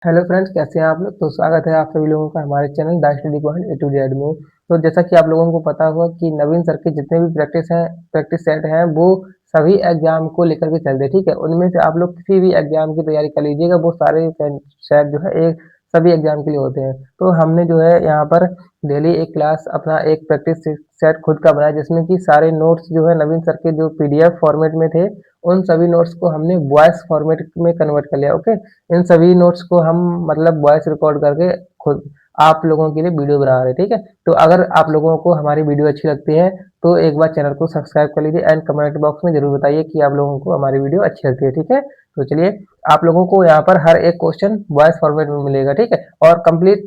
Hello friends, कैसे हैं आप लोग। तो स्वागत है आप सभी लोगों का हमारे channel the study point A to Z में। तो जैसा कि आप लोगों को पता होगा कि नवीन सर के जितने भी प्रैक्टिस सेट हैं वो सभी एग्जाम को लेकर के चलते हैं, ठीक है। उनमें से आप लोग किसी भी एग्जाम की तैयारी कर लीजिएगा, वो सारे सेट जो है एक सभी एग्जाम के लिए होते हैं। तो हमने जो है यहाँ पर डेली एक क्लास अपना एक प्रैक्टिस सेट खुद का बनाया, जिसमें कि सारे नोट्स जो है नवीन सर के जो पीडीएफ फॉर्मेट में थे, उन सभी नोट्स को हमने वॉइस फॉर्मेट में कन्वर्ट कर लिया। ओके, इन सभी नोट्स को हम मतलब वॉइस रिकॉर्ड करके खुद आप लोगों के लिए वीडियो बना रहे हैं, ठीक है। तो अगर आप लोगों को हमारी वीडियो अच्छी लगती है तो एक बार चैनल को सब्सक्राइब कर लीजिए एंड कमेंट बॉक्स में जरूर बताइए कि आप लोगों को हमारी वीडियो अच्छी लगती है, ठीक है। तो चलिए, आप लोगों को यहाँ पर हर एक क्वेश्चन वॉइस फॉर्मेट में मिलेगा, ठीक है। और कंप्लीट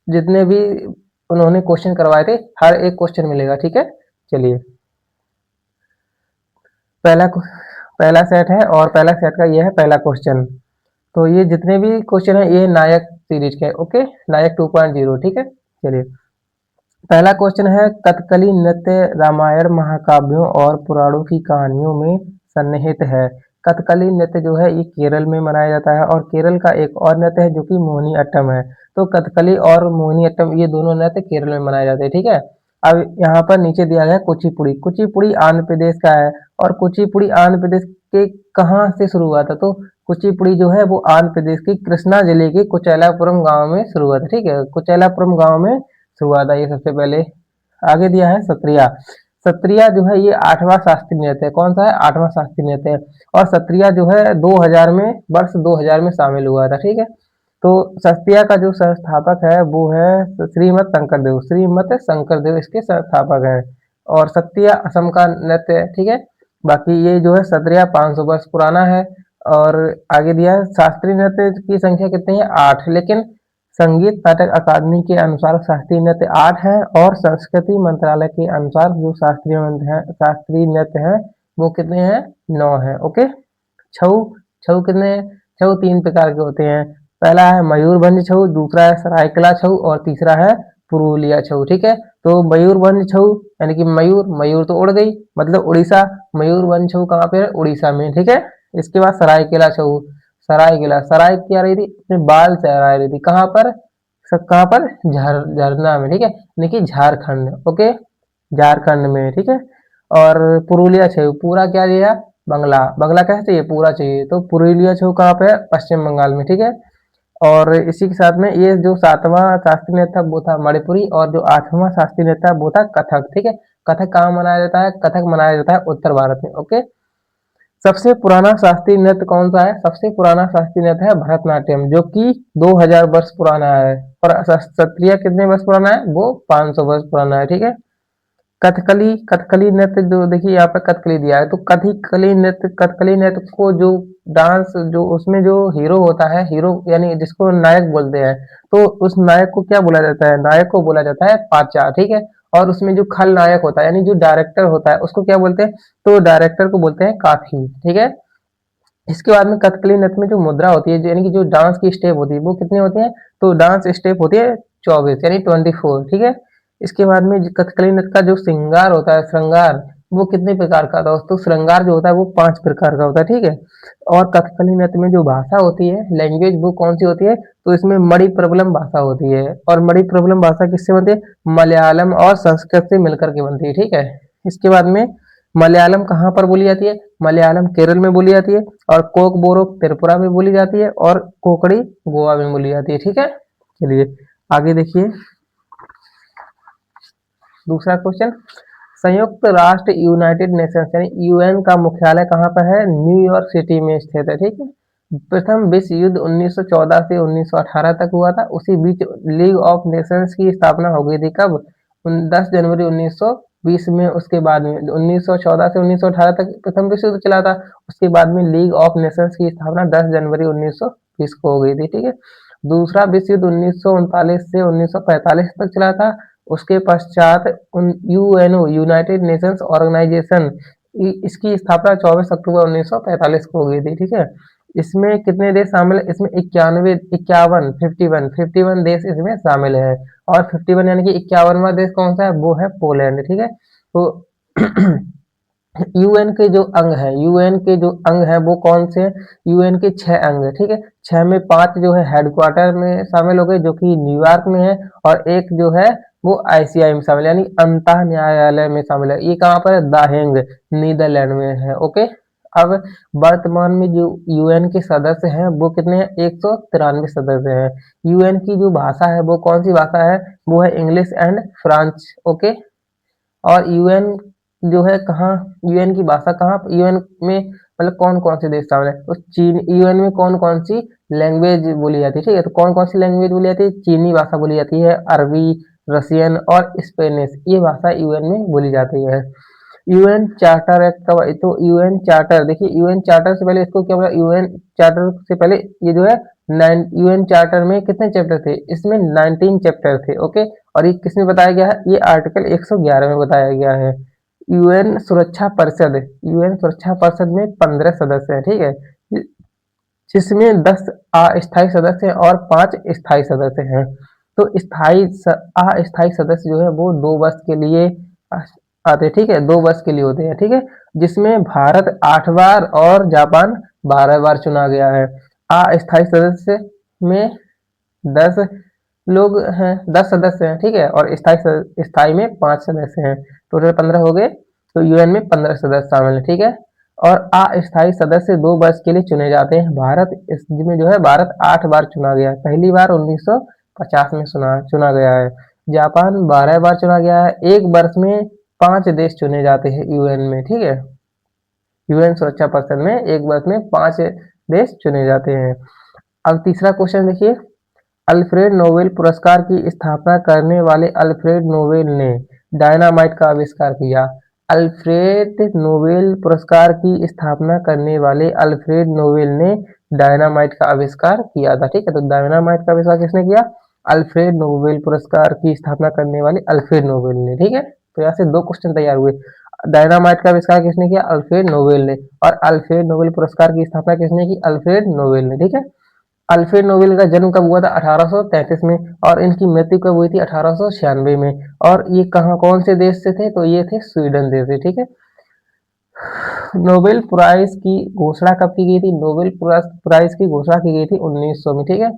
जितने भी उन्होंने क्वेश्चन करवाए थे हर एक क्वेश्चन मिलेगा, ठीक है। चलिए, पहला पहला सेट है और पहला सेट का ये है पहला क्वेश्चन। तो ये जितने भी क्वेश्चन है ये नायक सीरीज के, ओके, नायक 2.0, ठीक है। चलिए, पहला क्वेश्चन है, कथकली नृत्य रामायण महाकाव्यों और पुराणों की कहानियों में सन्निहित है। कथकली नृत्य जो है ये केरल में मनाया जाता है, और केरल का एक और नृत्य है जो कि मोहिनी अट्टम है। तो कथकली और मोहिनी अट्टम ये दोनों नृत्य केरल में मनाए जाते हैं, ठीक है। अब यहाँ पर नीचे दिया गया है कुचिपुड़ी। कुचिपुड़ी आंध्र प्रदेश का है, और कुचिपुड़ी आंध्र प्रदेश के कहाँ से शुरू हुआ था? तो कुचिपुड़ी जो है वो आंध्र प्रदेश की कृष्णा जिले के कुचेलापुरम गांव में शुरू हुआ था, ठीक है। कुचेलापुरम गांव में शुरू हुआ था ये सबसे पहले। आगे दिया है सत्रिया। सत्रिया जो है ये 8वां शास्त्रीय नृत्य है। कौन सा है? 8वां शास्त्रीय नृत्य है। और सत्रिया जो है 2000 में, वर्ष 2000 में शामिल हुआ था, ठीक है। तो सत्रिया का जो संस्थापक है वो है श्रीमद शंकरदेव। श्रीमद शंकरदेव इसके संस्थापक हैं। और सत्रिया असम का नृत्य है, ठीक है। बाकी ये जो है सत्रिया 500 वर्ष पुराना है। और आगे दिया है शास्त्रीय नृत्य की संख्या कितनी है? 8। लेकिन संगीत नाटक अकादमी के अनुसार शास्त्रीय नृत्य 8 है, और संस्कृति मंत्रालय के अनुसार जो शास्त्रीय नृत्य है वो कितने हैं? 9 है, ओके। छऊ, छऊ कितने हैं? छऊ 3 प्रकार के होते हैं। पहला है मयूरभंज छऊ, दूसरा है सरायकला छऊ, और तीसरा है पुरुलिया छऊ, ठीक है। तो मयूरभंज छऊ यानी कि मयूर, मयूर तो उड़ गई, मतलब उड़ीसा। मयूरभंज छऊ कहाँ पे है? उड़ीसा में, ठीक है। इसके बाद सरायकेला छऊ। सरायकेला, सराय क्या रही थी? अपने बाल चढ़ा रही थी। कहाँ पर? सब कहाँ पर? झरना में, ठीक है, यानी कि झारखंड, ओके, झारखंड में, ठीक है। और पुरुलिया छऊ पूरा क्या दिया? बंगला। बंगला कैसे चाहिए? पूरा चाहिए। तो पुरुलिया छऊ कहाँ पे है? पश्चिम बंगाल में, ठीक है। और इसी के साथ में ये जो 7वां शास्त्रीय नृत्य था वो था मणिपुरी, और जो 8वां शास्त्रीय नृत्य था वो था कथक, ठीक है। कथक कहाँ मनाया जाता है? कथक मनाया जाता है उत्तर भारत में, ओके। सबसे पुराना शास्त्रीय नृत्य कौन सा है? सबसे पुराना शास्त्रीय नृत्य है भरतनाट्यम, जो कि 2000 वर्ष पुराना है। और सत्रिया कितने वर्ष पुराना है? वो 500 वर्ष पुराना है, ठीक है। कथकली, कथकली नृत्य जो देखिए यहाँ पे कथकली दिया है, तो कथकली नृत्य को जो डांस जो उसमें जो हीरो होता है, हीरो यानी जिसको नायक बोलते हैं, तो उस नायक को क्या बोला जाता है? नायक को बोला जाता है पाचा, ठीक है। और उसमें जो खलनायक होता है यानी जो डायरेक्टर होता है उसको क्या बोलते हैं? तो डायरेक्टर को बोलते हैं काफी, ठीक है। इसके बाद में कथकली नृत्य में जो मुद्रा होती है, यानी कि जो डांस की स्टेप होती है वो कितनी होती है? तो डांस स्टेप होती है 24 यानी 24, ठीक है। इसके बाद में कथकली नृत्य का जो श्रृंगार होता है, श्रृंगार, वो कितने प्रकार का था? तो श्रृंगार जो होता है वो 5 प्रकार का होता है, ठीक है। और कथकली नृत्य में जो भाषा होती है, लैंग्वेज, वो कौन सी होती है? तो इसमें मणिप्रबलम भाषा होती है। और मणिप्रबलम भाषा किससे बनती है? मलयालम और संस्कृत से मिलकर के बनती है, ठीक है। इसके बाद में मलयालम कहाँ पर बोली जाती है? मलयालम केरल में बोली जाती है, और कोकबोरोक त्रिपुरा में बोली जाती है, और कोकड़ी गोवा में बोली जाती है, ठीक है। चलिए, आगे देखिए दूसरा क्वेश्चन। संयुक्त राष्ट्र यूनाइटेड नेशंस यानी यूएन का मुख्यालय कहाँ पर है? न्यूयॉर्क सिटी में स्थित है, ठीक है। प्रथम विश्व युद्ध 1914 से 1918 तक हुआ था। उसी बीच लीग ऑफ नेशंस की स्थापना हो गई थी। कब? 10 जनवरी 1920 में। उसके बाद में 1914 से 1918 तक प्रथम विश्व युद्ध चला था। उसके बाद में लीग ऑफ नेशंस की स्थापना 10 जनवरी 1920 को हो गई थी, ठीक है। दूसरा विश्व युद्ध 1939 से 1945 तक चला था। उसके पश्चात यूएनओ, यूनाइटेड नेशंस ऑर्गेनाइजेशन, इसकी स्थापना 24 अक्टूबर 1945 को हो गई थी, ठीक है। इसमें कितने देश शामिल है? इसमें 91, 51, 51 देश इसमें शामिल है। और 51 यानी कि 51वां देश कौन सा है? वो है पोलैंड, ठीक है। तो यूएन के जो अंग हैं, यूएन के जो अंग हैं वो कौन से हैं? यूएन के 6 अंग हैं, ठीक है? 6 में 5 जो है हेडक्वार्टर में शामिल हो गए जो कि न्यूयॉर्क में है, और एक जो है वो आईसीआई में शामिल है, यानी अंतः न्यायालय में शामिल है। ये कहाँ पर है? द हेग, नीदरलैंड में है। ओके। अब वर्तमान में जो यूएन के सदस्य हैं वो कितने हैं? 193 सदस्य हैं। यूएन की जो भाषा है वो कौन सी भाषा है? वो है इंग्लिश एंड फ्रेंच। ओके। और यूएन जो है कहाँ, यूएन की भाषा कहाँ, यूएन में मतलब कौन कौन से देश शामिल है? तो चीन, यूएन में कौन कौन सी लैंग्वेज बोली जाती है? ठीक है, तो कौन कौन सी लैंग्वेज बोली जाती है? चीनी भाषा बोली जाती है, अरबी, रसियन और स्पेनिश, ये भाषा यूएन में बोली जाती है। यूएन चार्टर एक्ट कब? तो यूएन चार्टर, देखिए यूएन चार्टर से पहले इसको क्या बोला? यूएन चार्टर से पहले ये जो है यूएन चार्टर में कितने चैप्टर थे? इसमें 19 चैप्टर थे। ओके। और ये किसमें बताया गया है? ये आर्टिकल 111 में बताया गया है। यूएन सुरक्षा परिषद, यूएन सुरक्षा परिषद में 15 सदस्य हैं, ठीक है, जिसमें 10 अस्थायी सदस्य हैं और 5 स्थायी सदस्य हैं। तो अस्थायी सदस्य जो है वो 2 वर्ष के लिए आते हैं, ठीक है, 2 वर्ष के लिए होते हैं, ठीक है, जिसमें भारत 8 बार और जापान 12 बार चुना गया है। अस्थायी सदस्य में 10 लोग हैं, 10 सदस्य हैं, ठीक है, और स्थायी में 5 सदस्य हैं, टोटल 15 हो गए। तो यूएन में 15 सदस्य शामिल हैं, ठीक है। और अस्थायी सदस्य 2 वर्ष के लिए चुने जाते हैं। भारत इसमें जो है भारत 8 बार चुना गया है। पहली बार 1950 में चुना गया है। जापान 12 बार चुना गया है। एक वर्ष में 5 देश चुने जाते हैं यूएन में, ठीक है। यूएन सुरक्षा परिषद में एक वर्ष में 5 देश चुने जाते हैं। अब तीसरा क्वेश्चन देखिए, अल्फ्रेड नोबेल पुरस्कार की स्थापना करने वाले अल्फ्रेड नोबेल ने डायनामाइट का आविष्कार किया। अल्फ्रेड नोबेल पुरस्कार की स्थापना करने वाले अल्फ्रेड नोबेल ने डायनामाइट का आविष्कार किया था, ठीक है। तो डायनामाइट का आविष्कार किसने किया? अल्फ्रेड नोबेल पुरस्कार की स्थापना करने वाले अल्फ्रेड नोबेल ने, ठीक है। तो यहाँ से 2 क्वेश्चन तैयार हुए। डायनामाइट का आविष्कार किसने किया? अल्फ्रेड नोबेल ने। और अल्फ्रेड नोबेल पुरस्कार की स्थापना किसने की? अल्फ्रेड नोबेल ने, ठीक है। अल्फ्रेड नोबेल का जन्म कब हुआ था? 1833 में, और इनकी मृत्यु कब हुई थी? 1896 में। और ये कहाँ, कौन से देश से थे? तो ये थे स्वीडन देश से, ठीक है। नोबेल प्राइज की घोषणा कब की गई थी? नोबेल प्राइज की घोषणा की गई थी 1900 में, ठीक है।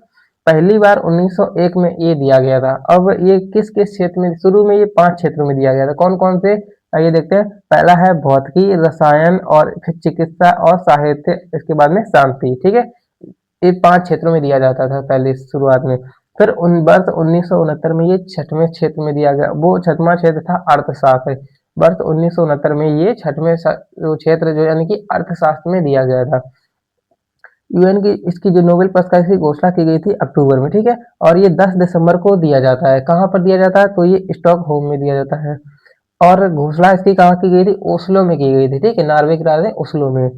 पहली बार 1901 में ये दिया गया था। अब ये किस किस क्षेत्र में? शुरू में ये 5 क्षेत्रों में दिया गया था। कौन कौन से? आइए देखते हैं। पहला है भौतिकी, रसायन, और फिर चिकित्सा और साहित्य, इसके बाद में शांति, ठीक है। ये 5 क्षेत्रों में दिया जाता था पहले शुरुआत में। फिर वर्ष 1969 में ये 6वें क्षेत्र में दिया गया। वो 6वां क्षेत्र था अर्थशास्त्र। वर्ष 1969 में ये 6वें क्षेत्र जो यानी कि अर्थशास्त्र में दिया गया था। यूएन की इसकी जो नोबेल पुरस्कार की घोषणा की गई थी अक्टूबर में, ठीक है। और ये 10 दिसंबर को दिया जाता है। कहाँ पर दिया जाता है? तो ये स्टॉकहोम में दिया जाता है। और घोषणा इसकी कहाँ की गई थी? ओस्लो में की गई थी, ठीक है, नॉर्वे की राजधानी ओस्लो में।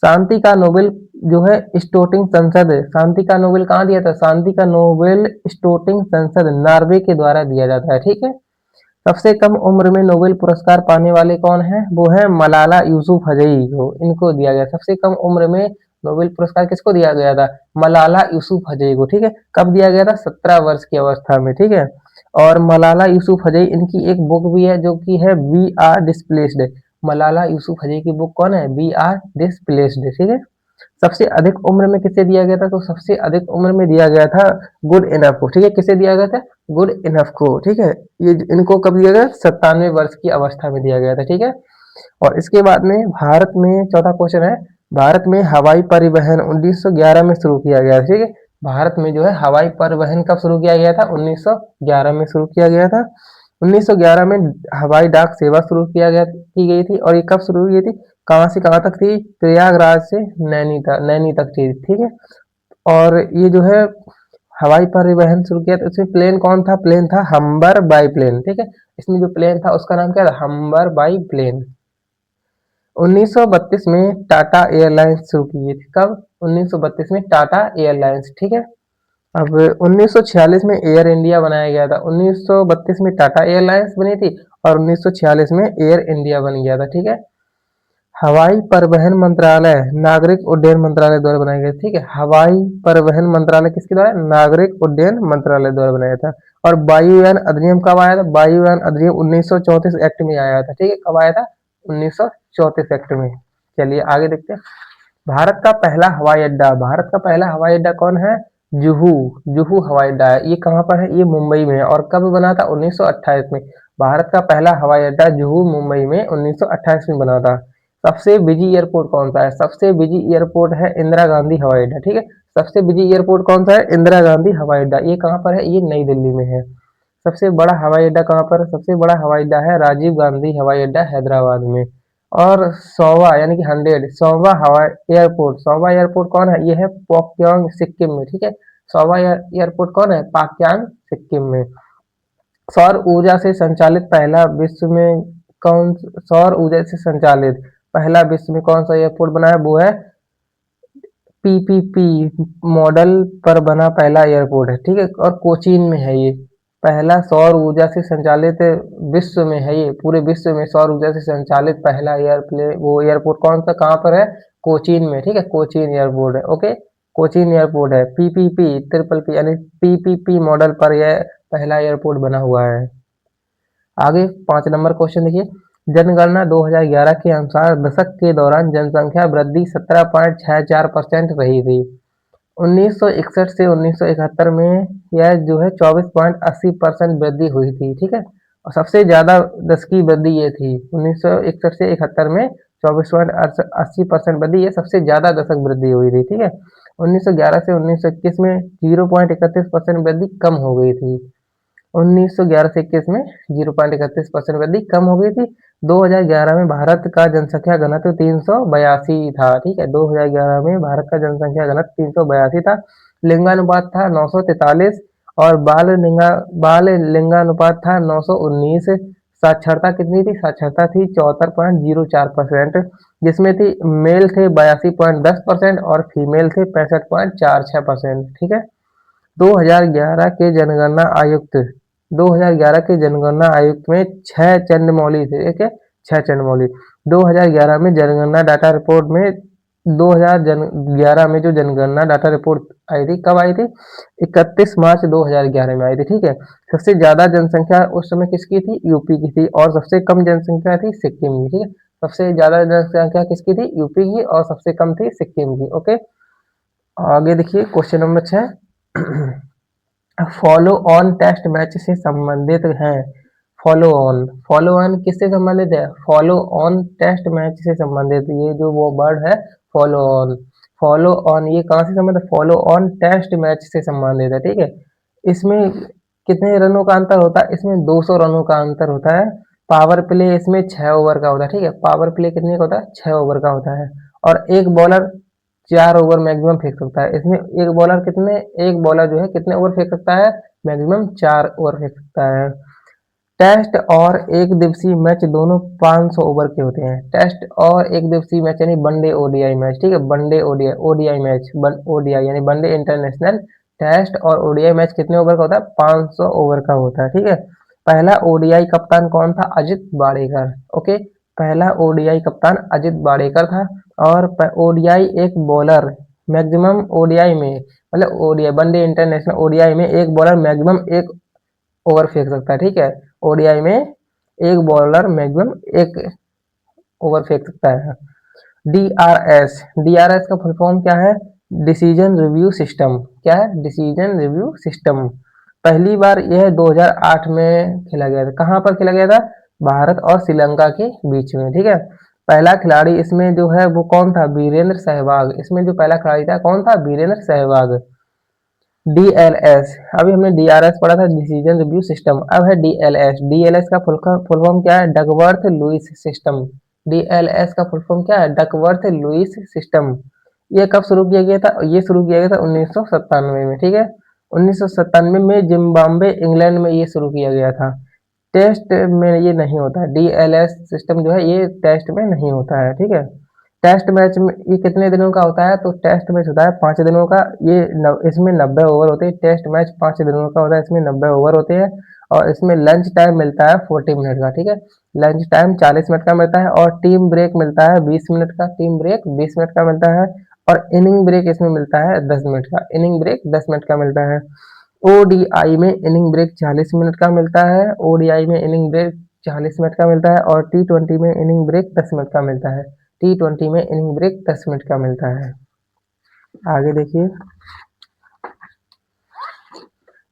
शांति का नोबेल जो है स्टोटिंग संसद, शांति का नोबेल कहाँ दिया था? शांति का नोबेल स्टोटिंग संसद नॉर्वे के द्वारा दिया जाता है, ठीक है। सबसे कम उम्र में नोबेल पुरस्कार पाने वाले कौन है? वो है मलाला यूसुफजई को, इनको दिया गया। सबसे कम उम्र में नोबेल पुरस्कार किसको दिया गया था? मलाला यूसुफजई को, ठीक है। कब दिया गया था? 17 वर्ष की अवस्था में, ठीक है। और मलाला यूसुफजई, इनकी एक बुक भी है जो कि है we are displaced. Malala Yousafzai की बुक कौन है? वी आर डिस्प्लेस्ड, ठीक है। सबसे अधिक उम्र में किसे दिया गया था? तो सबसे अधिक उम्र में दिया गया था गुड इनफ को, ठीक है। किसे दिया गया था? गुड इनफ को, ठीक है। ये इनको कब दिया गया? 97 वर्ष की अवस्था में दिया गया था, ठीक है। और इसके बाद में भारत में चौथा क्वेश्चन है, भारत में हवाई परिवहन 1911 में शुरू किया गया, ठीक है। भारत में जो है हवाई परिवहन कब शुरू किया गया था? 1911 में शुरू किया गया था। 1911 में हवाई डाक सेवा शुरू की गई थी। और ये कब शुरू हुई थी? कहाँ से कहाँ तक थी? प्रयागराज से नैनी तक थी, ठीक है। और ये जो है हवाई परिवहन शुरू किया था। इसमें प्लेन कौन था? प्लेन था हम्बर बाई प्लेन, ठीक है। इसमें जो प्लेन था उसका नाम क्या था? हम्बर बाई प्लेन। 1932 में टाटा एयरलाइंस शुरू की थी। कब? 1932 में टाटा एयरलाइंस, ठीक है। अब 1946 में एयर इंडिया बनाया गया था। 1932 में टाटा एयरलाइंस बनी थी और 1946 में एयर इंडिया बन गया था, ठीक है। हवाई परिवहन मंत्रालय नागरिक उड्डयन मंत्रालय द्वारा बनाया गया, ठीक है। हवाई परिवहन मंत्रालय किसके द्वारा? नागरिक उड्डयन मंत्रालय द्वारा बनाया था। और वायुयान अधिनियम कब आया था? वायुयान अधिनियम 1934 एक्ट में आया था, ठीक है। कब आया था? 1934 एक्ट में। चलिए आगे देखते हैं। भारत का पहला हवाई अड्डा, भारत का पहला हवाई अड्डा कौन है? जुहू, जुहू हवाई अड्डा है। ये कहाँ पर है? ये मुंबई में है। और कब बना था? 1928 में। भारत का पहला हवाई अड्डा जुहू मुंबई में 1928 में बना था। सबसे बिजी एयरपोर्ट कौन सा है? सबसे बिजी एयरपोर्ट है इंदिरा गांधी हवाई अड्डा, ठीक है। सबसे बिजी एयरपोर्ट कौन सा है? इंदिरा गांधी हवाई अड्डा। ये कहाँ पर है? ये नई दिल्ली में है। सबसे बड़ा हवाई अड्डा कहाँ पर? सबसे बड़ा हवाई अड्डा है राजीव गांधी हवाई अड्डा हैदराबाद में। और 100वां यानी कि 100वां हवाई एयरपोर्ट, 100वां एयरपोर्ट कौन है? ये है पोक्योंग सिक्किम में, ठीक है। 100वां एयरपोर्ट कौन है? पाक्यांग सिक्किम में। सौर ऊर्जा से संचालित पहला विश्व में कौन, सौर ऊर्जा से संचालित पहला विश्व में कौन सा एयरपोर्ट बना है? वो है पीपीपी मॉडल पर बना पहला एयरपोर्ट है, ठीक है। और कोचीन में है ये। पहला सौर ऊर्जा से संचालित विश्व में है, ये पूरे विश्व में सौर ऊर्जा से संचालित पहला वो एयरपोर्ट कौन सा, कहाँ पर है? कोचीन में, ठीक है। कोचीन एयरपोर्ट है, ओके। कोचीन एयरपोर्ट है। पीपीपी ट्रिपल पी यानी पीपीपी मॉडल पर यह पहला एयरपोर्ट बना हुआ है। आगे 5 नंबर क्वेश्चन देखिए। जनगणना 2011 के अनुसार दशक के दौरान जनसंख्या वृद्धि 17.64% रही थी। 1961 से 1971 में यह जो है 24.80% वृद्धि हुई थी, ठीक है। और सबसे ज्यादा दशकीय वृद्धि ये थी 1961 से 71 में 24.80% वृद्धि, ये सबसे ज्यादा दशक वृद्धि हुई थी, ठीक है। 1911 से 1921 में 0.31% वृद्धि कम हो गई थी। 1911 से 21 में 0.31% वृद्धि कम हो गई थी। 2011 में भारत का जनसंख्या घनत्व 382 था, ठीक है। 2011 में भारत का जनसंख्या घनत्व 382 था। लिंगानुपात था 943 और बाल लिंगानुपात था 919। साक्षरता कितनी थी? साक्षरता थी 74.04%, जिसमें थी मेल थे 82.10% और फीमेल थे 65.46%, ठीक है। 2011 के जनगणना आयुक्त 2011 के जनगणना आयुक्त में 6 चंद्रमौली थे, ठीक है। 6 चंद्रमौली 2011 में जनगणना डाटा रिपोर्ट में 2011 में जो जनगणना डाटा रिपोर्ट आई थी, कब आई थी? 31 मार्च 2011 में आई थी, ठीक है। सबसे ज्यादा जनसंख्या उस समय किसकी थी? यूपी की थी। और सबसे कम जनसंख्या थी सिक्किम की, ठीक है। सबसे ज्यादा जनसंख्या किसकी थी? यूपी की। और सबसे कम थी सिक्किम की, ओके। आगे देखिए question number 6। Follow on test match से संबंधित हैं। फॉलो ऑन किससे संबंधित है? फॉलो ऑन टेस्ट मैच से संबंधित, ये जो वो वर्ड है फॉलो ऑन। फॉलो ऑन ये कहाँ से संबंधित है? फॉलो ऑन टेस्ट मैच से संबंधित है, ठीक है। इसमें कितने रनों का अंतर होता है? इसमें 200 रनों का अंतर होता है। पावर प्ले इसमें 6 ओवर का होता है, ठीक है। पावर प्ले कितने का होता है? 6 ओवर का होता है। और एक बॉलर 4 ओवर मैक्सिमम फेंक सकता है। इसमें एक बॉलर जो है कितने ओवर फेंक सकता है? मैक्सिमम 4 ओवर फेंक सकता है। टेस्ट और एक दिवसीय मैच दोनों 500 ओवर के होते हैं। टेस्ट और एक दिवसीय मैच यानी वनडे ओडीआई मैच, ठीक है। One day ODI ODI match, ODI यानी वनडे इंटरनेशनल। टेस्ट और ओडीआई मैच कितने ओवर का होता है? 500 ओवर का होता है, ठीक है। पहला ओडीआई कप्तान कौन था? अजित वाडेकर, ओके। पहला ओडीआई कप्तान अजित वाडेकर था। और ओडीआई एक बॉलर मैक्सिमम ओडीआई में, मतलब ओडीआई वनडे इंटरनेशनल ओडीआई में एक बॉलर मैक्सिमम 1 ओवर फेंक सकता है, ठीक है। ओडीआई में एक बॉलर मैक्सिमम 1 ओवर फेंक सकता है। डीआरएस, डीआरएस का फुल फॉर्म क्या है? Decision review system. क्या है? Decision review system. पहली बार यह 2008 में खेला गया था। कहाँ पर खेला गया था? भारत और श्रीलंका के बीच में, ठीक है। पहला खिलाड़ी इसमें जो है वो कौन था? वीरेंद्र सहवाग। इसमें जो पहला खिलाड़ी था कौन था? वीरेंद्र सहवाग। डीएलएस, अभी हमने डीआरएस पढ़ा था, डिसीजन रिव्यू सिस्टम। अब है डीएलएस। डीएलएस का फुल फॉर्म क्या है? Duckworth Lewis system. डीएलएस का फुल फॉर्म क्या है? Duckworth Lewis system. ये कब शुरू किया गया था? ये शुरू किया गया था 1997 में, ठीक है। 1997 में जिम्बाब्वे इंग्लैंड में ये शुरू किया गया था। टेस्ट में ये नहीं होता है। डीएलएस सिस्टम जो है ये टेस्ट में नहीं होता है, ठीक है। टेस्ट मैच में ये कितने दिनों का होता है? तो टेस्ट मैच होता है 5 दिनों का। इसमें 90 ओवर होते हैं। टेस्ट मैच 5 दिनों का होता है, इसमें 90 ओवर होते हैं। और इसमें लंच टाइम मिलता है 40 मिनट का, ठीक है। लंच टाइम 40 मिनट का मिलता है और टीम ब्रेक मिलता है 20 मिनट का। टीम ब्रेक 20 मिनट का मिलता है। और इनिंग ब्रेक इसमें मिलता है 10 मिनट का। इनिंग ब्रेक 10 मिनट का मिलता है। ओडीआई में इनिंग ब्रेक 40 मिनट का मिलता है। ओडीआई में इनिंग ब्रेक 40 मिनट का मिलता है और T20 में इनिंग ब्रेक 10 मिनट का मिलता है। T20 में इनिंग ब्रेक 10 मिनट का मिलता है। आगे देखिए,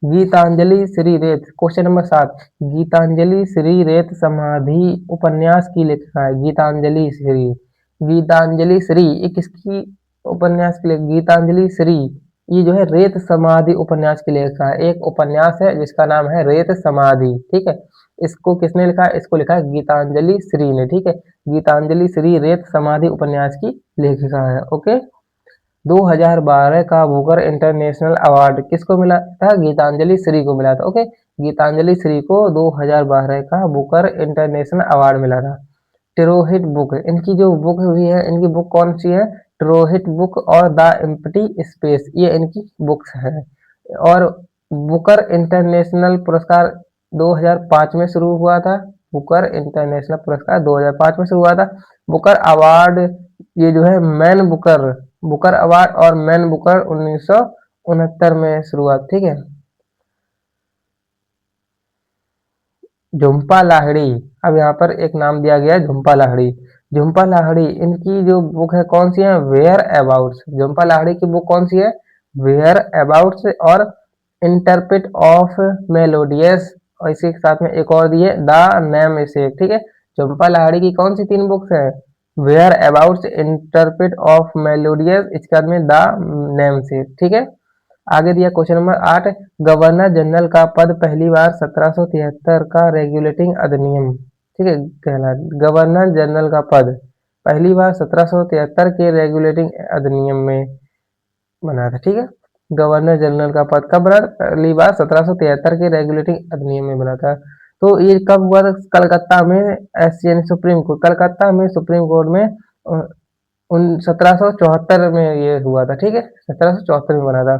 गीतांजलि श्री रेत, क्वेश्चन नंबर 7, गीतांजलि श्री रेत समाधि उपन्यास की लेखिका है। गीतांजलि श्री, गीतांजलि श्री ये किसकी उपन्यास की गीतांजलि श्री ये जो है रेत समाधि उपन्यास की लेखिका है। एक उपन्यास है जिसका नाम है रेत समाधि, ठीक है। इसको किसने लिखा है? इसको लिखा है गीतांजलि श्री ने, ठीक है। गीतांजलि श्री रेत समाधि उपन्यास की लेखिका है। ओके। 2012 का बुकर इंटरनेशनल अवार्ड किसको मिला था? गीतांजलि श्री को मिला था। ओके, गीतांजलि श्री को 2012 का बुकर इंटरनेशनल अवार्ड मिला था। टिरोहिट बुक, इनकी जो बुक हुई है, इनकी बुक कौन सी है? टिरोहिट बुक और द एम्प्टी स्पेस, ये इनकी बुक्स है। और बुकर इंटरनेशनल पुरस्कार 2005 में शुरू हुआ था। बुकर इंटरनेशनल पुरस्कार 2005 में शुरू हुआ था। बुकर अवार्ड ये जो है मैन बुकर, बुकर अवार्ड और मैन बुकर 1969 में शुरुआत, ठीक है। झुम्पा लाहिड़ी, अब यहाँ पर एक नाम दिया गया है झुम्पा लाहिड़ी। झुम्पा लाहिड़ी इनकी जो बुक है कौन सी है? Where abouts. झुम्पा लाहिड़ी की बुक कौन सी है? वेयर अबाउट्स और इंटरप्रेट ऑफ मेलोडियस, और इसी के साथ में एक और दी है द नेम से, ठीक है। झुम्पा लाहिड़ी की कौन सी 3 बुक्स है? Whereabouts, interpret of melodious, इसके बाद में द नेम से, ठीक है। आगे दिया क्वेश्चन नंबर 8, गवर्नर जनरल का पद पहली बार 1773 का रेगुलेटिंग अधिनियम, ठीक है, कहला। गवर्नर जनरल का पद पहली बार 1773 के रेगुलेटिंग अधिनियम में बना था, ठीक है। गवर्नर जनरल का पद कब बना? पहली बार 1773 के रेगुलेटिंग अधिनियम में बना था। तो ये कब हुआ था? कलकत्ता में, एशियन सुप्रीम कोर्ट, कलकत्ता में सुप्रीम कोर्ट में उन 1774 में ये हुआ था, ठीक है। 1774 में बना था।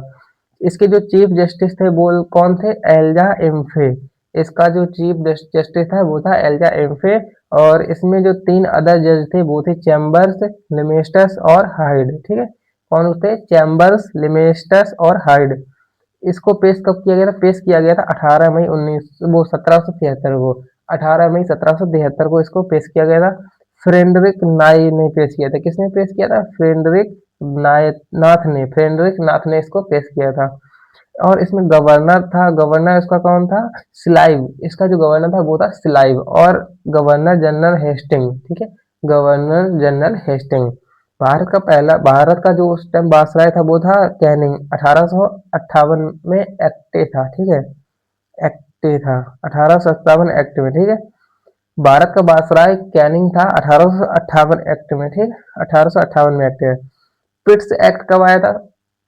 इसके जो चीफ जस्टिस थे वो कौन थे? एल्जा एम्फे। इसका जो चीफ जस्टिस था वो था एल्जा एम्फे। और इसमें जो 3 अदर जज थे वो थे चैम्बर्स, लिमेस्टस और हाइड, ठीक है। कौन थे? चैम्बर्स, लिमेस्टस और हाइड। इसको पेश कब किया गया था? पेश किया गया था 18 मई 1773 को। 18 मई 1773 को इसको पेश किया गया था। फ्रेडरिक नाई ने पेश किया था। किसने पेश किया था? फ्रेडरिक फ्रेडरिक नाथ ने इसको पेश किया था। और इसमें गवर्नर था, गवर्नर इसका कौन था? स्लाइव। इसका जो गवर्नर था वो था स्लाइव। और गवर्नर जनरल हेस्टिंग, ठीक है। Governor general Hasting. भारत का जो उस टाइम वायसराय था वो था कैनिंग। 1858 में एक्टे था, ठीक है। एक्टे था 1857 एक्ट में, ठीक है। भारत का वायसराय कैनिंग था 1858 एक्ट में, ठीक। 1858 में एक्ट है। पिट्स एक्ट कब आया था?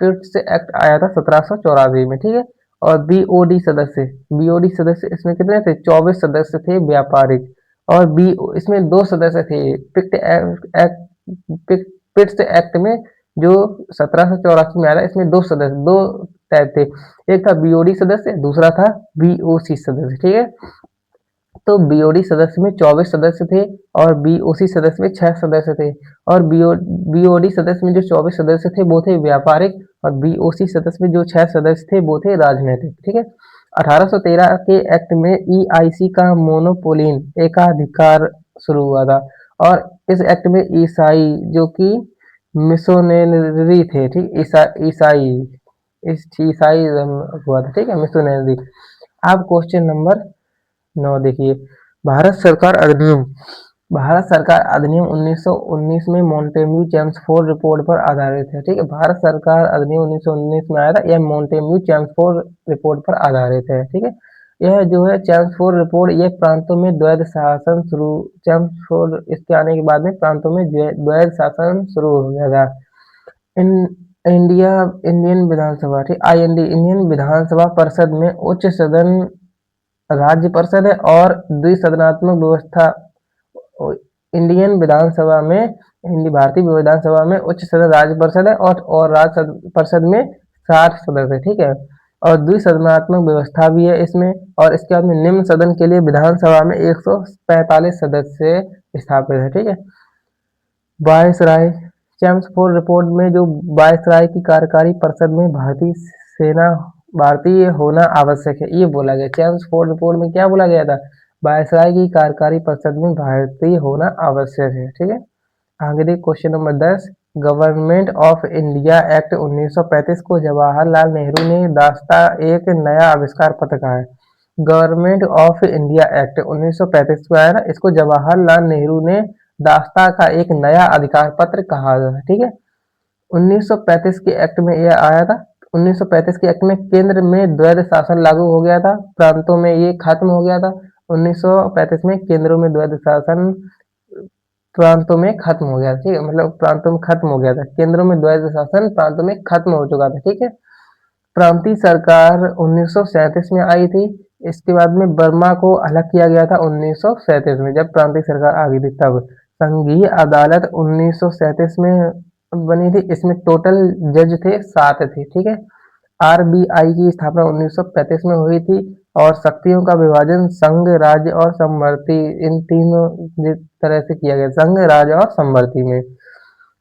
पिट्स एक्ट आया था 1784 में, ठीक है। और बीओडी सदस्य, बीओडी सदस्य इसमें कितने थे? 24 सदस्य थे व्यापारिक। और बी इसमें 2 सदस्य थे। पिट्स एक्ट में जो 1784 में आया था, इसमें 2 सदस्य, 2 टाइप थे। एक था बीओडी सदस्य, दूसरा था बीओसी सदस्य, ठीक है। तो बीओडी सदस्य में 24 सदस्य थे और बीओसी सदस्य में 6 सदस्य थे। और बीओडी सदस्य में जो 24 सदस्य थे वो थे व्यापारिक, और बीओसी सदस्य में जो 6 सदस्य थे वो थे राजनीतिक, ठीक है। 1813 के एक्ट में ईआईसी का मोनोपोलीन एकाधिकार शुरू हुआ था। और इस एक्ट में ईसाई जो कि मिशनरी थे, ठीक, ईसाई ईसाई हुआ था, ठीक है, मिशनरी। अब क्वेश्चन नंबर 9 देखिए, भारत सरकार अधिनियम। भारत सरकार अधिनियम 1919 में मॉन्टेग्यू चेम्सफोर्ड रिपोर्ट पर आधारित है, ठीक है। भारत सरकार अधिनियम 1919 में आया था, यह मॉन्टेग्यू चेम्सफोर्ड रिपोर्ट पर आधारित है, ठीक है। यह जो है चेम्सफोर्ड रिपोर्ट, यह प्रांतों में द्वैध शासन शुरू, चेम्सफोर्ड इसके आने के बाद में प्रांतों में द्वैध शासन शुरू हो गया था। इन इंडियन विधानसभा, ठीक, आईएनडी, इंडियन विधानसभा परिषद में उच्च सदन राज्य परिषद है और द्विसदनात्मक व्यवस्था। इंडियन विधानसभा में, हिंदी भारतीय विधानसभा में उच्च सदन राज्य परिषद है और राज्य परिषद में 60 सदस्य है, ठीक है। और द्विसदनात्मक व्यवस्था भी है इसमें। और इसके बाद में निम्न सदन के लिए विधानसभा में 145 सदस्य स्थापित है, ठीक है। वायसराय, चेम्सफोर्ड रिपोर्ट में जो वायसराय की कार्यकारी परिषद में भारतीय होना आवश्यक है, ये बोला गया। चेम्सफोर्ड रिपोर्ट में क्या बोला गया था? वायसराय की कार्यकारी परिषद में भारतीय होना आवश्यक है। ठीक है, आगे देखिए question number 10। Government of India act 1935 को जवाहरलाल नेहरू ने दास्ता एक नया आविष्कार पत्र कहा है। गवर्नमेंट ऑफ इंडिया एक्ट 1935 को आया ना, इसको जवाहरलाल नेहरू ने दास्ता का एक नया अधिकार पत्र कहा है। ठीक है, 1935 के एक्ट में यह आया था। 1935 के एक्ट में केंद्र में द्वैध शासन लागू हो गया था, प्रांतों में ये खत्म हो गया था। 1935 में केंद्रों में द्वैध शासन प्रांतों में खत्म हो गया। ठीक है, मतलब प्रांतों में खत्म हो गया था, केंद्रों में द्वैध शासन प्रांतों में खत्म हो चुका था। ठीक है, प्रांतीय सरकार 1937 में आई थी। इसके बाद में बर्मा को अलग किया गया था 1937 में, जब प्रांतीय सरकार आ गई थी तब। संघीय अदालत 1937 में बनी थी, इसमें टोटल जज थे 7 थे। ठीक है, आरबीआई की स्थापना 1935 में हुई थी और शक्तियों का विभाजन संघ, राज्य और समवर्ती, इन तीनों तरह से किया गया, संघ, राज्य और समवर्ती में।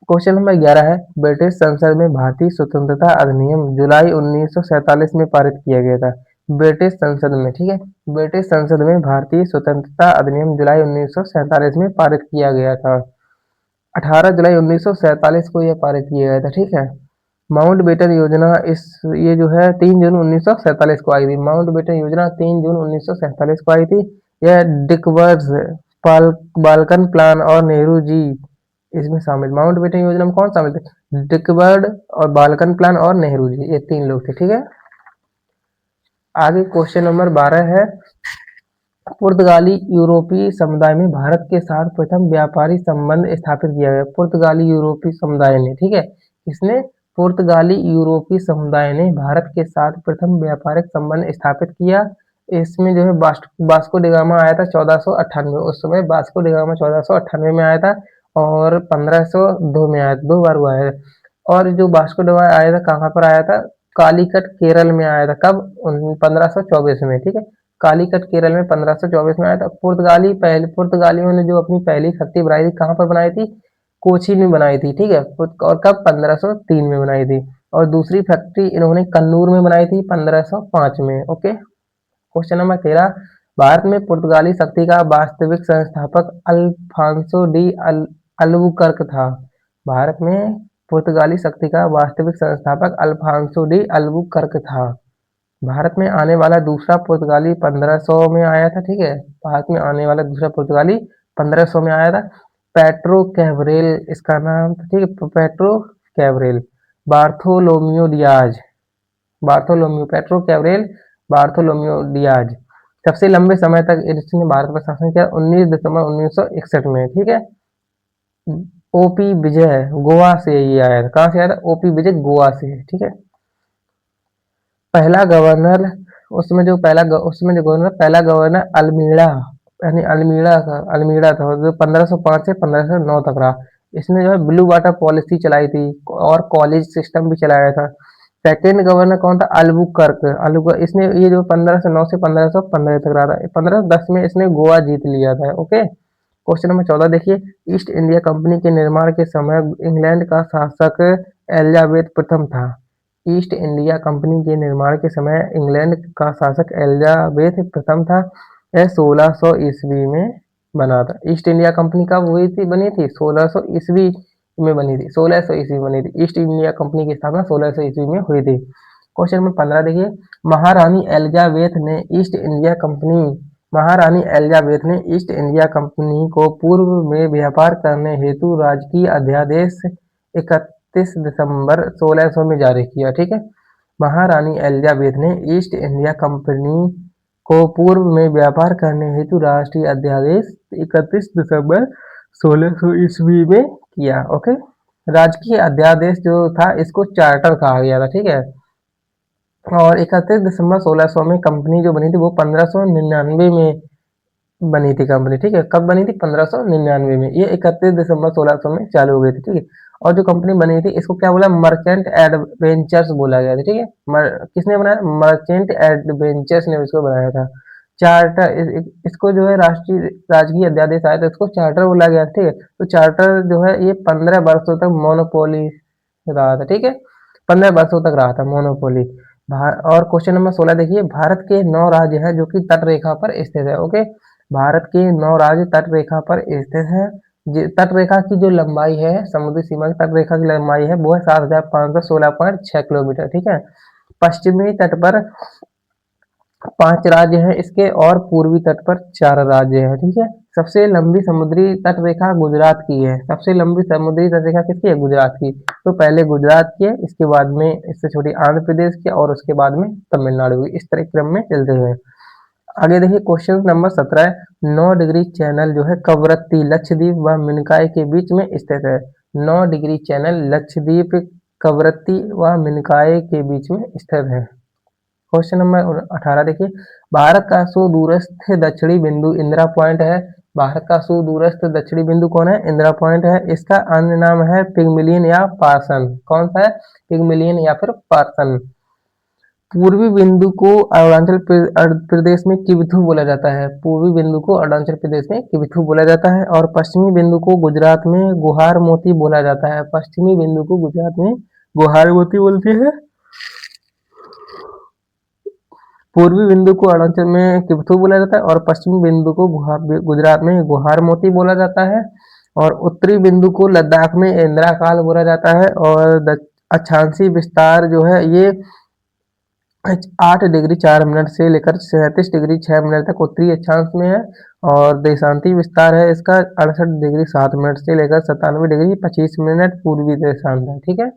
क्वेश्चन नंबर 11 है, ब्रिटिश संसद में भारतीय स्वतंत्रता अधिनियम जुलाई 1947 में पारित किया गया था। ब्रिटिश संसद में, ठीक है, ब्रिटिश संसद में भारतीय स्वतंत्रता अधिनियम जुलाई 1947 में पारित किया गया था। 18 जुलाई 1947 को यह पारित किया गया था। ठीक है, माउंट बेटन योजना इस ये जो है 3 जून 1947 को आई थी। माउंट बेटन योजना 3 जून 1947 को आई थी। यह डिकवर्स, बाल्कन प्लान और नेहरू जी इसमें शामिल। माउंट बेटन योजना में कौन शामिल थे? डिकवर्ड और बाल्कन प्लान और नेहरू जी, ये 3 लोग थे। ठीक है, आगे क्वेश्चन नंबर 12 है, पुर्तगाली यूरोपीय समुदाय में भारत के साथ प्रथम व्यापारी संबंध स्थापित किया गया। पुर्तगाली यूरोपीय समुदाय ने, ठीक है, इसने पुर्तगाली यूरोपीय समुदाय ने भारत के साथ प्रथम व्यापारिक संबंध स्थापित किया। इसमें जो है वास्को डी गामा आया था 1498, उस समय वास्को डी गामा 1498 में आया था और 1502 में आया था, 2 बार हुआ है। और जो वास्को डी गामा आया था कहाँ पर आया था? कालीकट केरल में आया था। कब? 1524 में। ठीक है, कालीकट केरल में 1524 में आया था। पुर्तगालियों ने जो अपनी पहली फैक्ट्री बनाई थी कहाँ पर बनाई थी? कोचीन में बनाई थी। ठीक है, और कब? 1503 में बनाई थी। और दूसरी फैक्ट्री इन्होंने कन्नूर में बनाई थी 1505 में। ओके, क्वेश्चन नंबर 13, भारत में पुर्तगाली शक्ति का वास्तविक संस्थापक अल्फांसो डी अल्बुकर्क था। भारत में पुर्तगाली शक्ति का वास्तविक संस्थापक अल्फांसो डी अल्बुकर्क था। भारत में आने वाला दूसरा पुर्तगाली 1500 में आया था। ठीक है, भारत में आने वाला दूसरा पुर्तगाली 1500 में आया था। पेट्रो कैब्रेल इसका नाम था। ठीक है, petro Cabral, Bartholomew Diaz, petro Cabral Bartholomew Diaz सबसे लंबे समय तक इसने भारत पर शासन किया 19 दिसंबर 1961 में। ठीक है, ओपी विजय गोवा से ये आया था। कहाँ से आया था? ओपी विजय गोवा से। ठीक है, पहला गवर्नर, उसमें जो गवर्नर, पहला गवर्नर अल्मीड़ा, यानी अल्मीड़ा था जो 1505 से 1509 तक रहा। इसने जो है ब्लू वाटर पॉलिसी चलाई थी और कॉलेज सिस्टम भी चलाया था। सेकेंड गवर्नर कौन था? अल्बुकर्क, इसने ये जो 1509 से 1515 तक रहा था। 1510 में इसने गोवा जीत लिया था। ओके, क्वेश्चन नंबर 14 देखिए, ईस्ट इंडिया कंपनी के निर्माण के समय इंग्लैंड का शासक एलिजाबेथ प्रथम था। ईस्ट इंडिया कंपनी के निर्माण के समय इंग्लैंड का शासक एलिजाबेथ प्रथम था। यह 1600 ईस्वी में बना था। ईस्ट इंडिया कंपनी कब बनी थी? 1600 ईस्वी में बनी थी। 1600 ईस्वी में बनी थी। ईस्ट इंडिया कंपनी की स्थापना 1600 ईस्वी में हुई थी। क्वेश्चन नंबर 15 देखिए, महारानी एलिजाबेथ ने ईस्ट इंडिया कंपनी को पूर्व में व्यापार करने हेतु राजकीय अध्यादेश 31 दिसंबर 1600 में जारी किया। ठीक है, महारानी एलिजाबेथ ने ईस्ट इंडिया कंपनी को पूर्व में व्यापार करने हेतु राष्ट्रीय अध्यादेश 31 दिसंबर 1600 ईस्वी में किया। ओके, राजकीय अध्यादेश जो था इसको चार्टर कहा गया था। ठीक है, और 31 दिसंबर 1600 में कंपनी जो बनी थी वो 1599 में बनी थी कंपनी। ठीक है, कब बनी थी? 1599 में। ये 31 दिसंबर 1600 में चालू हो गई थी। ठीक है, और जो कंपनी बनी थी इसको क्या बोला? मर्चेंट एडवेंचर्स बोला गया था। ठीक है, किसने बनाया? मर्चेंट एडवेंचर्स ने इसको बनाया था। चार्टर इसको जो है राजकीय अध्यादेश आया था, इसको चार्टर बोला गया। ठीक है, तो चार्टर जो है ये 15 वर्षों तक मोनोपोली रहा था। ठीक है, 15 वर्षों तक रहा था मोनोपोली। और क्वेश्चन नंबर 16 देखिए, भारत के 9 राज्य हैं जो कि तट रेखा पर स्थित है। ओके, भारत के 9 राज्य तट रेखा पर स्थित है। तट रेखा की जो लंबाई है, समुद्री सीमा की तट रेखा की लंबाई है वो है 7516.6 किलोमीटर, ठीक है। पश्चिमी तट पर 5 राज्य हैं इसके और पूर्वी तट पर 4 राज्य हैं, ठीक है। सबसे लंबी समुद्री तट रेखा गुजरात की है। सबसे लंबी समुद्री तट रेखा किसकी है? गुजरात की। तो पहले गुजरात की है, इसके बाद में इससे छोटी आंध्र प्रदेश की और उसके बाद में तमिलनाडु की। इस तरह क्रम में चलते हुए आगे देखिए क्वेश्चन नंबर 17 है। 9 डिग्री चैनल जो है कवरत्ती, लक्षद्वीप व मिनकाय के बीच में स्थित है। 9 डिग्री चैनल लक्षद्वीप, कवरत्ती व मिनकाय के बीच में स्थित है। क्वेश्चन नंबर 18 देखिए, भारत का सुदूरस्थ दक्षिणी बिंदु इंदिरा पॉइंट है। भारत का सुदूरस्थ दक्षिणी बिंदु कौन है? इंदिरा पॉइंट है। इसका अन्य नाम है पिग्मलियन या पार्सन। कौन सा है? पिग्मलियन या फिर पार्सन। पूर्वी बिंदु को अरुणाचल प्रदेश में किबिथु बोला जाता है। पूर्वी बिंदु को अरुणाचल प्रदेश में किबिथु बोला जाता है और पश्चिमी बिंदु को गुजरात में गुहार मोती बोला जाता है। पश्चिमी बिंदु को गुजरात में गुहार मोती बोलते हैं। पूर्वी बिंदु को अरुणाचल में किबथू बोला जाता है और पश्चिमी बिंदु को गुजरात में गुहार मोती बोला जाता है और उत्तरी बिंदु को लद्दाख में इंदिरा काल बोला जाता है और अक्षांशीय विस्तार जो है ये 8 डिग्री 4 मिनट से लेकर 37 डिग्री 6 मिनट तक उत्तरी अक्षांश में है और देशांती विस्तार है इसका 68 डिग्री 7 मिनट से लेकर 97 डिग्री 25 मिनट पूर्वी देशांत है, ठीक है।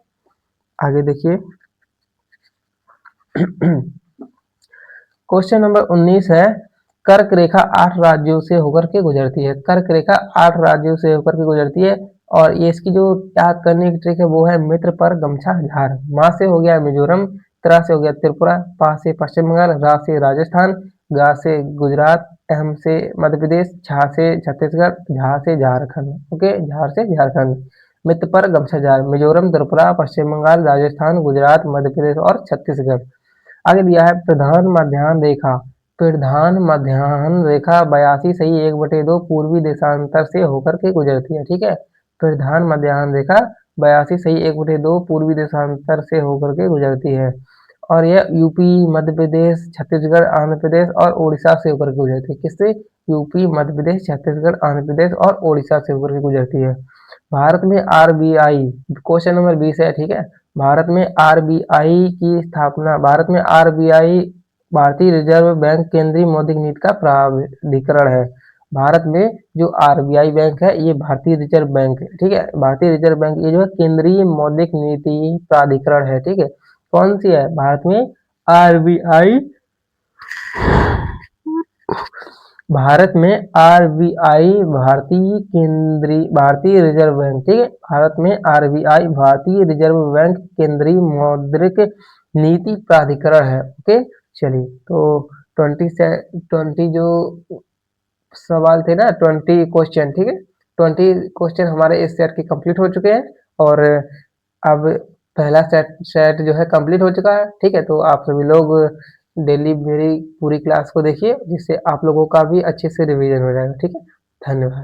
आगे देखिए क्वेश्चन नंबर 19 है। कर्क रेखा 8 राज्यों से होकर के गुजरती है। कर्क रेखा 8 राज्यों से होकर के गुजरती है और ये इसकी जो याद करने की ट्रिक है वो है मित्र पर गमछा झार। माँ से हो गया मिजोरम, त्रा से हो गया त्रिपुरा, पा से पश्चिम बंगाल, रा से राजस्थान, गा से गुजरात, अहम से मध्य प्रदेश, झा से छत्तीसगढ़, झा से झारखंड। ओके, झार से झारखंड। मित्र पर गमछा झार मिजोरम, त्रिपुरा, पश्चिम बंगाल, राजस्थान, गुजरात, मध्य प्रदेश और छत्तीसगढ़। आगे दिया है प्रधान मध्याह्न रेखा। प्रधान मध्याह्न रेखा 82 सही 1/2 पूर्वी देशांतर से होकर के गुजरती है, ठीक है। प्रधान मध्याह्न रेखा 82 सही 1/2 पूर्वी देशांतर से होकर के गुजरती है और यह यूपी, मध्य प्रदेश, छत्तीसगढ़, आंध्र प्रदेश और उड़ीसा से होकर के गुजरती है। किससे? यूपी, मध्य प्रदेश, छत्तीसगढ़, आंध्र प्रदेश और उड़ीसा से होकर के गुजरती है। भारत में आरबीआई, क्वेश्चन नंबर 20 है, ठीक है। भारत में आरबीआई की स्थापना, भारत में आरबीआई भारतीय रिजर्व बैंक केंद्रीय मौद्रिक नीति का प्राधिकरण है। भारत में जो आरबीआई बैंक है ये भारतीय रिजर्व बैंक है, ठीक है। भारतीय रिजर्व बैंक ये जो है केंद्रीय मौद्रिक नीति प्राधिकरण है, ठीक है। कौन सी है? भारत में आरबीआई, भारत में आरबीआई भारतीय रिजर्व बैंक, ठीक है। भारत में आरबीआई भारतीय रिजर्व बैंक केंद्रीय मौद्रिक नीति प्राधिकरण है। ओके, चलिए तो 20 जो सवाल थे ना, 20 क्वेश्चन, ठीक है। 20 क्वेश्चन हमारे इस सेट के कंप्लीट हो चुके हैं और अब पहला सेट जो है कंप्लीट हो चुका है, ठीक है। तो आप सभी लोग डेली मेरी पूरी क्लास को देखिए जिससे आप लोगों का भी अच्छे से रिवीजन हो जाएगा, ठीक है। धन्यवाद।